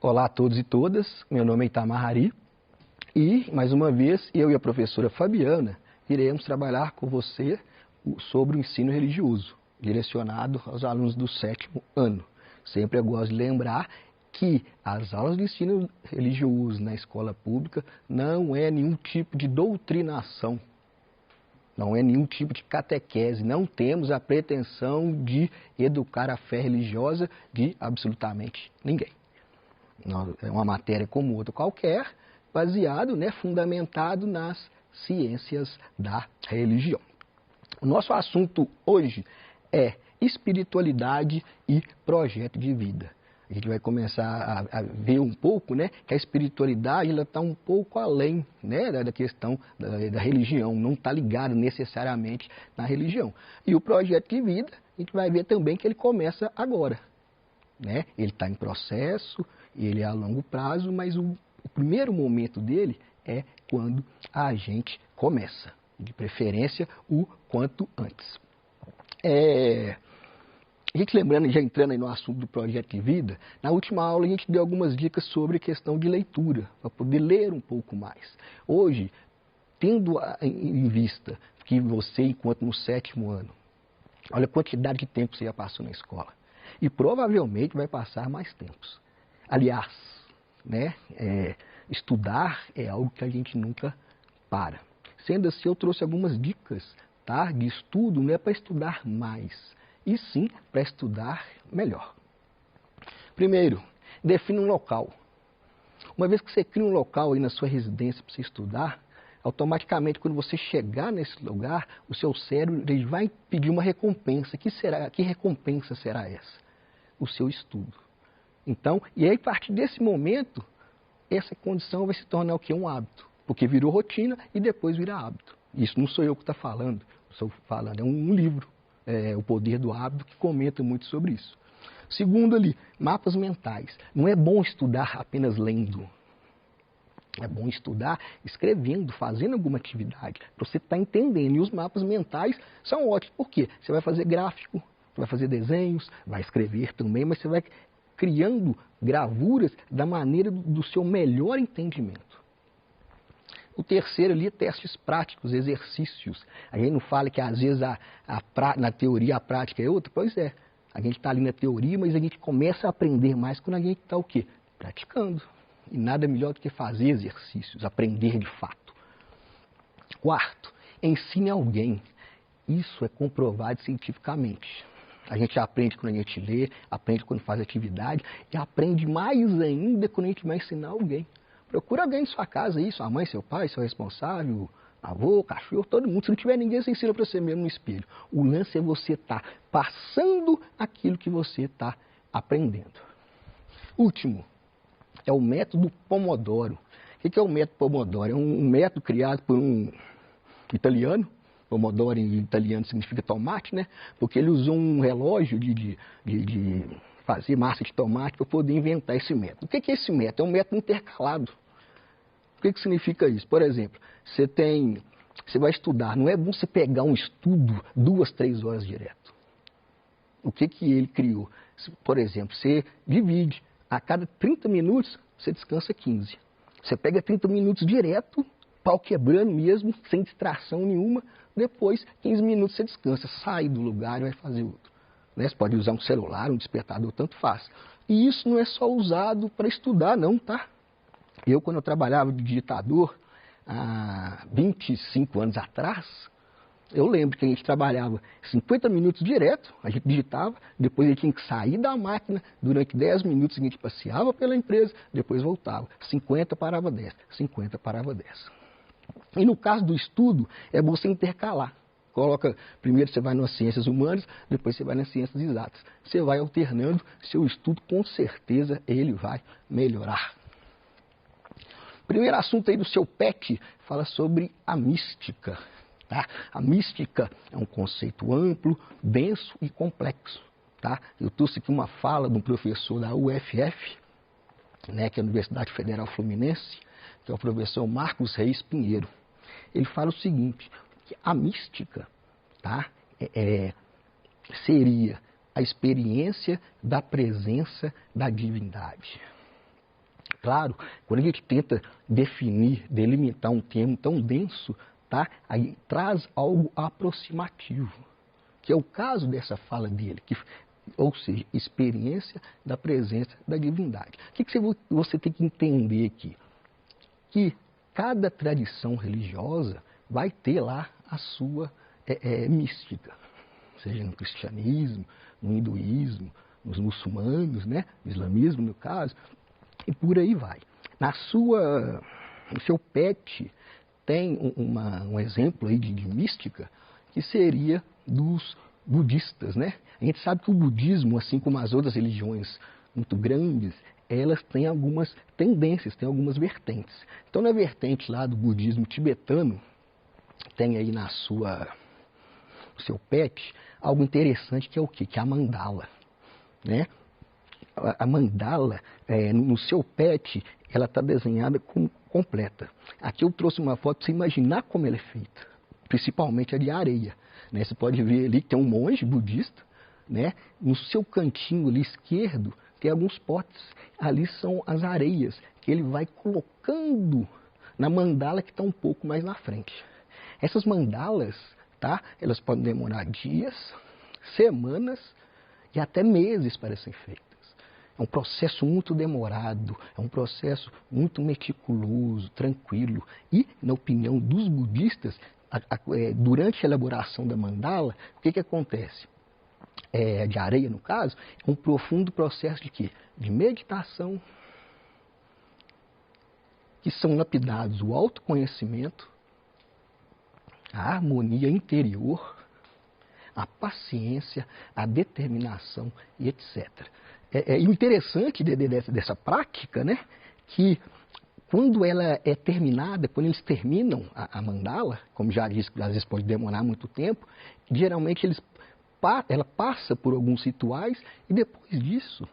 Olá a todos e todas, meu nome é Itamar Hari e, mais uma vez, eu e a professora Fabiana iremos trabalhar com você sobre o ensino religioso, direcionado aos alunos do 7º ano. Sempre eu gosto de lembrar que as aulas de ensino religioso na escola pública não é nenhum tipo de doutrinação, não é nenhum tipo de catequese, não temos a pretensão de educar a fé religiosa de absolutamente ninguém. É uma matéria como outra qualquer, baseado, fundamentado nas ciências da religião. O nosso assunto hoje é espiritualidade e projeto de vida. A gente vai começar a ver um pouco, que a espiritualidade está um pouco além, da questão da religião, não está ligado necessariamente na religião. E o projeto de vida, a gente vai ver também que ele começa agora. Ele está em processo, ele é a longo prazo, mas o primeiro momento dele é quando a gente começa, de preferência o quanto antes. A gente lembrando, já entrando aí no assunto do projeto de vida, na última aula a gente deu algumas dicas sobre a questão de leitura, para poder ler um pouco mais. Hoje, tendo em vista que você, enquanto no 7º ano, olha a quantidade de tempo que você já passou na escola, e provavelmente vai passar mais tempos. Aliás, estudar é algo que a gente nunca para. Sendo assim, eu trouxe algumas dicas de estudo, não é para estudar mais, e sim para estudar melhor. Primeiro, defina um local. Uma vez que você cria um local aí na sua residência para você estudar, automaticamente, quando você chegar nesse lugar, o seu cérebro ele vai pedir uma recompensa. Que recompensa será essa? O seu estudo. Então, e aí, a partir desse momento, essa condição vai se tornar o quê? Um hábito. Porque virou rotina e depois vira hábito. Isso não sou eu que estou falando, é um livro, O Poder do Hábito, que comenta muito sobre isso. Segundo ali, mapas mentais. Não é bom estudar apenas lendo. É bom estudar escrevendo, fazendo alguma atividade, para você estar entendendo. E os mapas mentais são ótimos. Por quê? Você vai fazer gráfico, você vai fazer desenhos, vai escrever também, mas você vai criando gravuras da maneira do seu melhor entendimento. O terceiro ali é testes práticos, exercícios. A gente não fala que às vezes na teoria a prática é outra. Pois é, a gente está ali na teoria, mas a gente começa a aprender mais quando a gente está o quê? Praticando. E nada melhor do que fazer exercícios, aprender de fato. Quarto, ensine alguém. Isso é comprovado cientificamente. A gente aprende quando a gente lê, aprende quando faz atividade e aprende mais ainda quando a gente vai ensinar alguém. Procura alguém em sua casa aí, sua mãe, seu pai, seu responsável, avô, cachorro, todo mundo. Se não tiver ninguém, você ensina para você mesmo no espelho. O lance é você estar passando aquilo que você está aprendendo. Último, é o método Pomodoro. O que é o método Pomodoro? É um método criado por um italiano. Pomodoro em italiano significa tomate, Porque ele usou um relógio de fazer massa de tomate para poder inventar esse método. O que é esse método? É um método intercalado. O que significa isso? Por exemplo, você vai estudar, não é bom você pegar um estudo 2, 3 horas direto. O que ele criou? Por exemplo, você divide. A cada 30 minutos, você descansa 15. Você pega 30 minutos direto, pau quebrando mesmo, sem distração nenhuma. Depois, 15 minutos você descansa, sai do lugar e vai fazer outro. Você pode usar um celular, um despertador, tanto faz. E isso não é só usado para estudar, não, tá? Eu, quando eu trabalhava de digitador, há 25 anos atrás, eu lembro que a gente trabalhava 50 minutos direto, a gente digitava, depois a gente tinha que sair da máquina, durante 10 minutos a gente passeava pela empresa, depois voltava. 50 parava 10, 50 parava 10. E no caso do estudo, é bom você intercalar. Primeiro você vai nas ciências humanas, depois você vai nas ciências exatas. Você vai alternando, seu estudo com certeza ele vai melhorar. Primeiro assunto aí do seu PET fala sobre a mística. A mística é um conceito amplo, denso e complexo. Eu trouxe aqui uma fala de um professor da UFF, que é a Universidade Federal Fluminense, que é o professor Marcos Reis Pinheiro. Ele fala o seguinte, que a mística seria a experiência da presença da divindade. Claro, quando a gente tenta definir, delimitar um termo tão denso, tá? Aí traz algo aproximativo, que é o caso dessa fala dele, ou seja, experiência da presença da divindade. O que você tem que entender aqui? Que cada tradição religiosa vai ter lá a sua mística, seja no cristianismo, no hinduísmo, nos muçulmanos, né? No islamismo, no caso, e por aí vai. No seu PET tem um exemplo aí de mística que seria dos budistas, né? A gente sabe que o budismo, assim como as outras religiões muito grandes, elas têm algumas tendências, têm algumas vertentes. Então, na vertente lá do budismo tibetano, tem aí no seu PET algo interessante que é o quê? Que é a mandala, né? A mandala, no seu PET, ela está desenhada completa. Aqui eu trouxe uma foto para você imaginar como ela é feita, principalmente a de areia, né? Você pode ver ali que tem um monge budista, né? No seu cantinho ali esquerdo tem alguns potes, ali são as areias que ele vai colocando na mandala que está um pouco mais na frente. Essas mandalas, tá? Elas podem demorar dias, semanas e até meses para serem feitas. É um processo muito demorado, é um processo muito meticuloso, tranquilo. E, na opinião dos budistas, durante a elaboração da mandala, o que acontece? De areia, no caso, é um profundo processo de quê? De meditação, que são lapidados o autoconhecimento, a harmonia interior, a paciência, a determinação e etc. E o interessante dessa prática, né, que quando ela é terminada, quando eles terminam a mandala, como já disse, às vezes pode demorar muito tempo, geralmente ela passa por alguns rituais e depois disso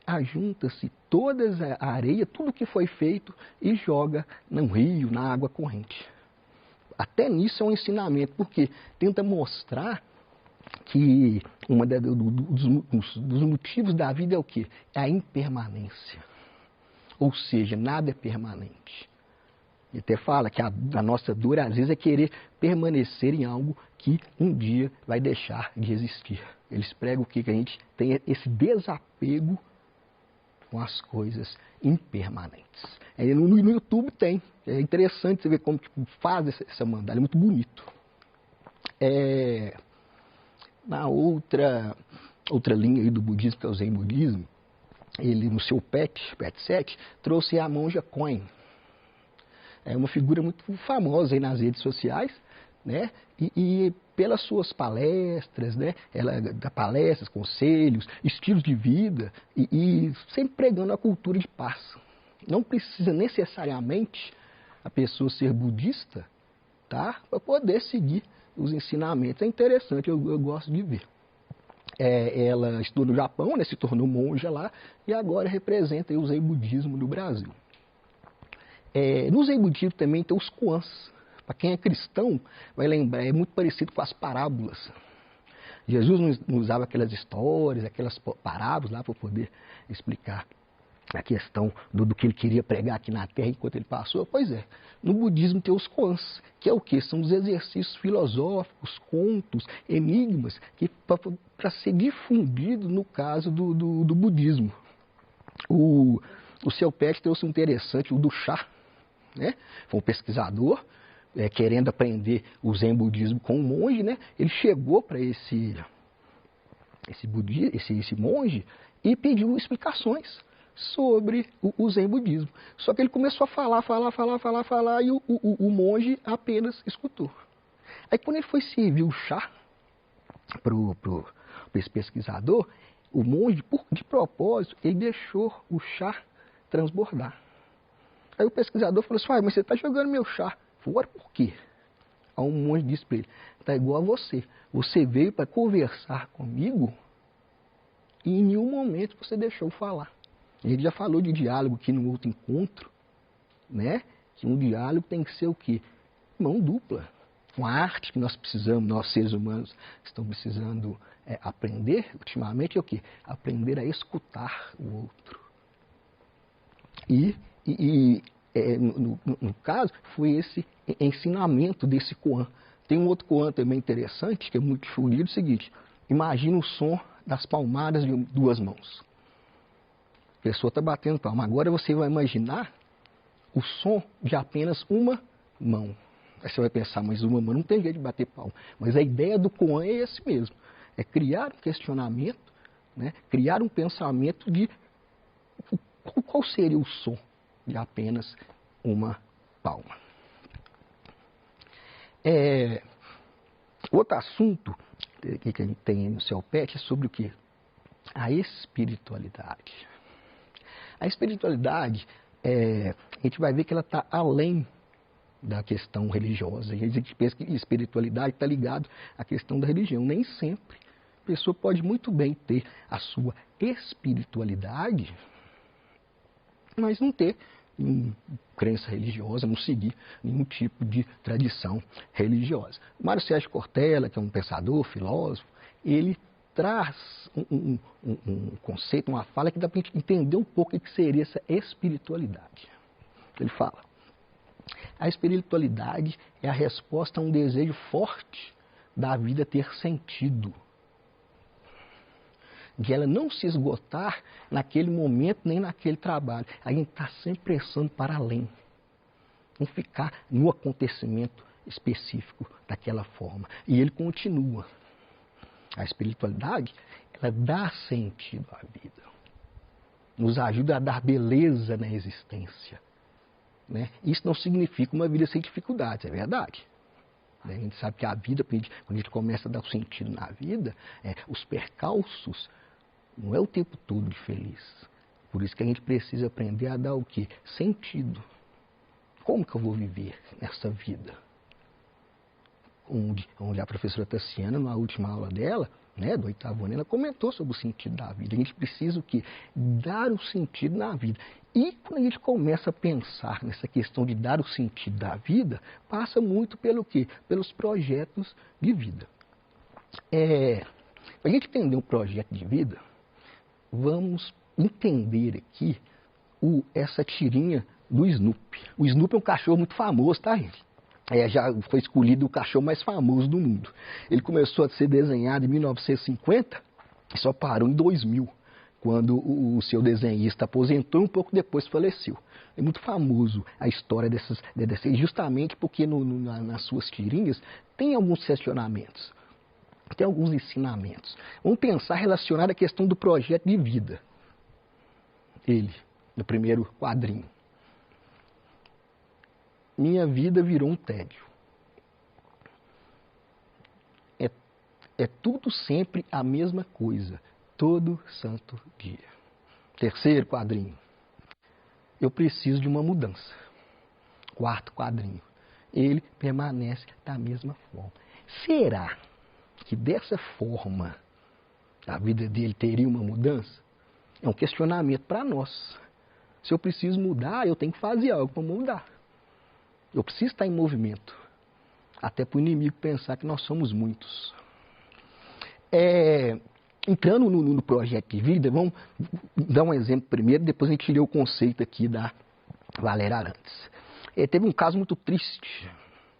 ajunta-se toda a areia, tudo que foi feito e joga no rio, na água corrente. Até nisso é um ensinamento, porque tenta mostrar que dos motivos da vida é o quê? É a impermanência. Ou seja, nada é permanente. E até fala que a nossa dor, às vezes, é querer permanecer em algo que um dia vai deixar de existir. Eles pregam o quê? Que a gente tem esse desapego com as coisas impermanentes. No YouTube tem. É interessante você ver como faz essa mandala. É muito bonito. Na outra linha aí do budismo, que é o Zen budismo, ele no seu PET 7, trouxe a monja Koen. É uma figura muito famosa aí nas redes sociais, né? E pelas suas palestras, né? Ela dá palestras, conselhos, estilos de vida e sempre pregando a cultura de paz. Não precisa necessariamente a pessoa ser budista, tá? Para poder seguir os ensinamentos. É interessante, eu gosto de ver. Ela estudou no Japão, né, se tornou monja lá, e agora representa o Zen budismo no Brasil. No Zen budismo também tem os koans. Para quem é cristão, vai lembrar, é muito parecido com as parábolas. Jesus não usava aquelas histórias, aquelas parábolas lá para poder explicar a questão do que ele queria pregar aqui na Terra enquanto ele passou. Pois é, no budismo tem os koans, que é o quê? São os exercícios filosóficos, contos, enigmas, que para ser difundido no caso do budismo. O seu Pet trouxe um interessante, o do chá, né? Foi um pesquisador, querendo aprender o Zen budismo com um monge, né? Ele chegou para esse monge e pediu explicações sobre o Zen budismo. Só que ele começou a falar, e o monge apenas escutou. Aí quando ele foi servir o chá para esse pesquisador, o monge, de propósito, ele deixou o chá transbordar. Aí o pesquisador falou assim: mas você está jogando meu chá fora por quê? Aí um monge disse para ele: está igual a você. Você veio para conversar comigo e em nenhum momento você deixou falar. Ele já falou de diálogo aqui no outro encontro, né? Que um diálogo tem que ser o quê? Mão dupla. Uma arte que nós precisamos, nós seres humanos estamos precisando aprender ultimamente é o quê? Aprender a escutar o outro. No caso, foi esse ensinamento desse koan. Tem um outro koan também interessante, que é muito difundido, é o seguinte: imagina o som das palmadas de 2 mãos. A pessoa está batendo palma. Agora você vai imaginar o som de apenas uma mão. Aí você vai pensar, mas uma mão não tem jeito de bater palma. Mas a ideia do koan é esse mesmo. É criar um questionamento, né? Criar um pensamento de qual seria o som de apenas uma palma. Outro assunto que a gente tem no CELPET é sobre o quê? A espiritualidade. A espiritualidade, a gente vai ver que ela está além da questão religiosa. A gente pensa que espiritualidade está ligado à questão da religião. Nem sempre. A pessoa pode muito bem ter a sua espiritualidade, mas não ter crença religiosa, não seguir nenhum tipo de tradição religiosa. Mário Sérgio Cortella, que é um pensador, filósofo, ele traz um conceito, uma fala que dá para a gente entender um pouco o que seria essa espiritualidade. Ele fala: a espiritualidade é a resposta a um desejo forte da vida ter sentido, de ela não se esgotar naquele momento nem naquele trabalho. A gente está sempre pensando para além, não ficar no acontecimento específico daquela forma. E ele continua: a espiritualidade, ela dá sentido à vida, nos ajuda a dar beleza na existência, né? Isso não significa uma vida sem dificuldades, é verdade. A gente sabe que a vida, quando a gente começa a dar sentido na vida, os percalços não é o tempo todo de feliz. Por isso que a gente precisa aprender a dar o quê? Sentido. Como que eu vou viver nessa vida? Onde a professora Tassiana, na última aula dela, né, do 8º ano, ela comentou sobre o sentido da vida. A gente precisa o quê? Dar o sentido na vida. E quando a gente começa a pensar nessa questão de dar o sentido da vida, passa muito pelo quê? Pelos projetos de vida. Para a gente entender um projeto de vida, vamos entender aqui essa tirinha do Snoopy. O Snoopy é um cachorro muito famoso, tá, gente? Já foi escolhido o cachorro mais famoso do mundo. Ele começou a ser desenhado em 1950 e só parou em 2000, quando o seu desenhista aposentou e um pouco depois faleceu. É muito famoso a história dessas justamente porque nas suas tirinhas tem alguns questionamentos, tem alguns ensinamentos. Vamos pensar relacionado à questão do projeto de vida. Ele, no primeiro quadrinho: minha vida virou um tédio. É tudo sempre a mesma coisa, todo santo dia. Terceiro quadrinho: eu preciso de uma mudança. Quarto quadrinho: ele permanece da mesma forma. Será que dessa forma a vida dele teria uma mudança? É um questionamento para nós. Se eu preciso mudar, eu tenho que fazer algo para mudar. Eu preciso estar em movimento, até para o inimigo pensar que nós somos muitos. Entrando no projeto de vida, vamos dar um exemplo primeiro, depois a gente lê o conceito aqui da Valéria Arantes. Teve um caso muito triste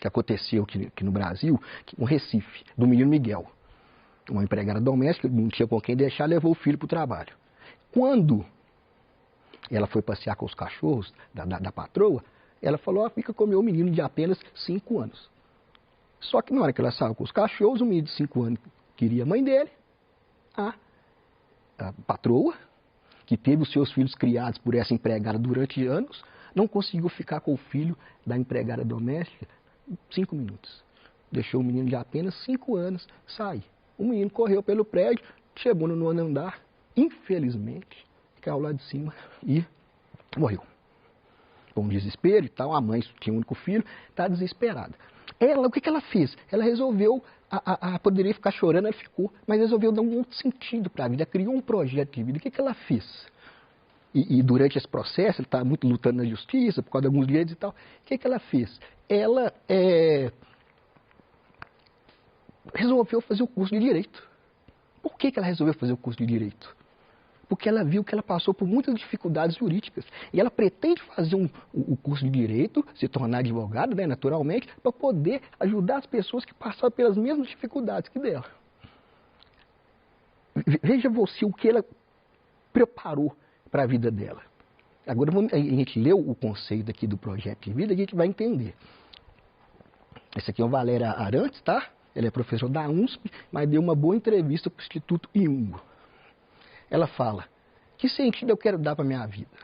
que aconteceu aqui no Brasil, no Recife, do menino Miguel. Uma empregada doméstica, não tinha com quem deixar, levou o filho para o trabalho. Quando ela foi passear com os cachorros da patroa, ela falou: fica com o meu menino de apenas 5 anos. Só que na hora que ela saiu com os cachorros, o menino de 5 anos queria a mãe dele, a patroa, que teve os seus filhos criados por essa empregada durante anos, não conseguiu ficar com o filho da empregada doméstica 5 minutos. Deixou o menino de apenas 5 anos sair. O menino correu pelo prédio, chegou no 9º andar, infelizmente, caiu lá de cima e morreu. Com desespero e tal, a mãe tinha um único filho, está desesperada. O que ela fez? Ela resolveu, poderia ficar chorando, ela ficou, mas resolveu dar um outro sentido para a vida, criou um projeto de vida. O que ela fez? E durante esse processo, ele está muito lutando na justiça, por causa de alguns direitos e tal, o que ela fez? Ela resolveu fazer o curso de Direito. Por que ela resolveu fazer o curso de Direito? porque ela viu que ela passou por muitas dificuldades jurídicas. E ela pretende fazer o curso de Direito, se tornar advogada, né, naturalmente, para poder ajudar as pessoas que passaram pelas mesmas dificuldades que dela. Veja você o que ela preparou para a vida dela. Agora a gente leu o conceito aqui do projeto de vida, a gente vai entender. Essa aqui é a Valéria Arantes, tá? Ela é professora da USP, mas deu uma boa entrevista para o Instituto Iungo. Ela fala, que sentido eu quero dar para a minha vida?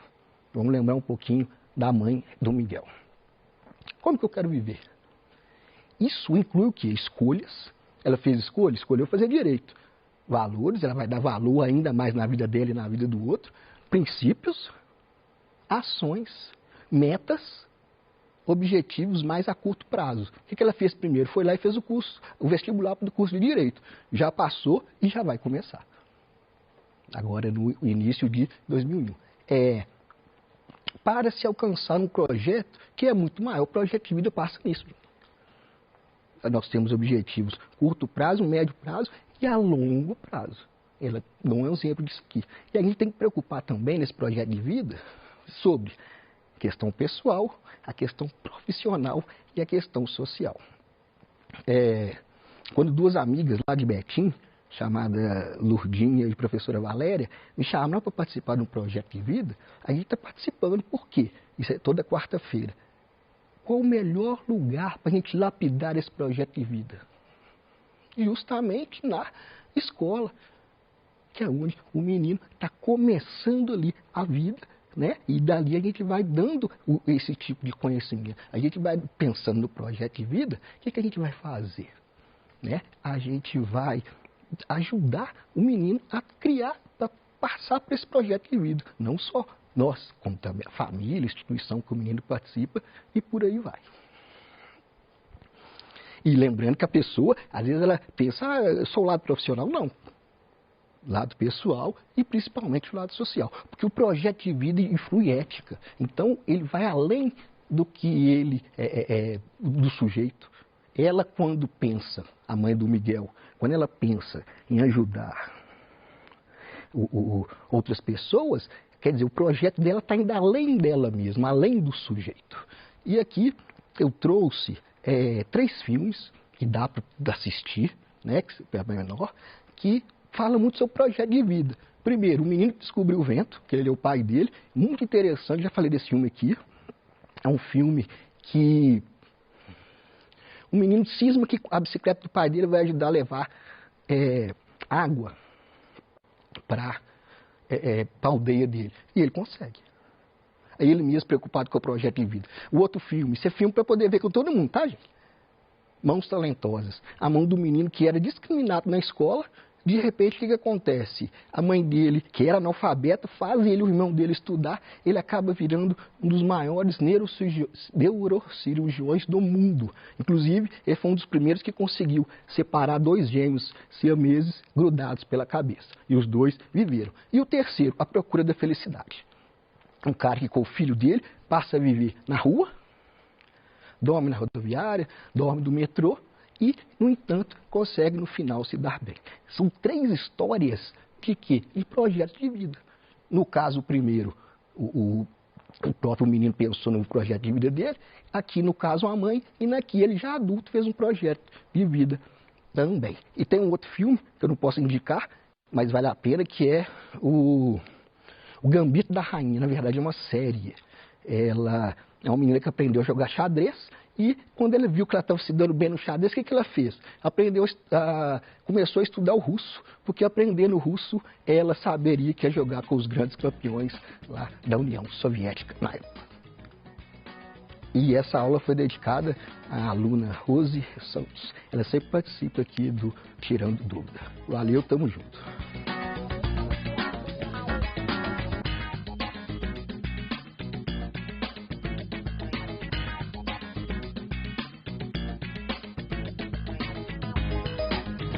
Vamos lembrar um pouquinho da mãe do Miguel. Como que eu quero viver? Isso inclui o quê? Escolhas. Ela fez escolha, escolheu fazer direito. Valores, ela vai dar valor ainda mais na vida dela e na vida do outro. Princípios, ações, metas, objetivos mais a curto prazo. O que ela fez primeiro? Foi lá e fez o curso, o vestibular do curso de Direito. Já passou e já vai começar. Agora no início de 2001. Para se alcançar um projeto que é muito maior, o projeto de vida passa nisso. Nós temos objetivos curto prazo, médio prazo e a longo prazo. Ela não é um exemplo disso aqui. E a gente tem que preocupar também nesse projeto de vida sobre a questão pessoal, a questão profissional e a questão social. Quando duas amigas lá de Betim, chamada Lourdinha e professora Valéria, me chamaram para participar de um projeto de vida, a gente está participando. Por quê? Isso é toda quarta-feira. Qual o melhor lugar para a gente lapidar esse projeto de vida? Justamente na escola, que é onde o menino está começando ali a vida, né? E dali a gente vai dando esse tipo de conhecimento. A gente vai pensando no projeto de vida, o que a gente vai fazer? Né? A gente vai ajudar o menino a criar, a passar por esse projeto de vida. Não só nós, como também a família, a instituição que o menino participa e por aí vai. E lembrando que a pessoa, às vezes ela pensa, eu sou o lado profissional. Não. Lado pessoal e principalmente o lado social. Porque o projeto de vida influi ética. Então, ele vai além do que ele do sujeito. Ela, quando pensa, a mãe do Miguel, quando ela pensa em ajudar outras pessoas, quer dizer, o projeto dela está indo além dela mesma, além do sujeito. E aqui eu trouxe 3 filmes que dá para assistir, né, que é menor, que fala muito sobre o projeto de vida. Primeiro, o menino que descobriu o vento, que ele é o pai dele, muito interessante, já falei desse filme aqui. É um filme que o menino cisma que a bicicleta do pai dele vai ajudar a levar água para a aldeia dele. E ele consegue. Aí ele mesmo preocupado com o projeto de vida. O outro filme, esse é filme para poder ver com todo mundo, tá, gente? Mãos Talentosas. A mão do menino que era discriminado na escola, de repente o que acontece? A mãe dele, que era analfabeta, faz ele e o irmão dele estudar, ele acaba virando um dos maiores neurocirurgiões do mundo. Inclusive, ele foi um dos primeiros que conseguiu separar 2 gêmeos siameses grudados pela cabeça. E os 2 viveram. E o terceiro, A Procura da Felicidade. Um cara que com o filho dele passa a viver na rua, dorme na rodoviária, dorme do metrô e, no entanto, consegue no final se dar bem. São 3 histórias de quê? De projetos de vida. No caso, o primeiro, o próprio menino pensou no projeto de vida dele, aqui no caso a mãe, e naqui ele já adulto fez um projeto de vida também. E tem um outro filme que eu não posso indicar, mas vale a pena, que é o Gambito da Rainha. Na verdade é uma série. Ela é uma menina que aprendeu a jogar xadrez e quando ela viu que ela estava se dando bem no xadrez, o que ela fez? Começou a estudar o russo, porque aprendendo o russo ela saberia que ia jogar com os grandes campeões lá da União Soviética na época. E essa aula foi dedicada à aluna Rose Santos. Ela sempre participa aqui do Tirando Dúvida. Valeu, tamo junto.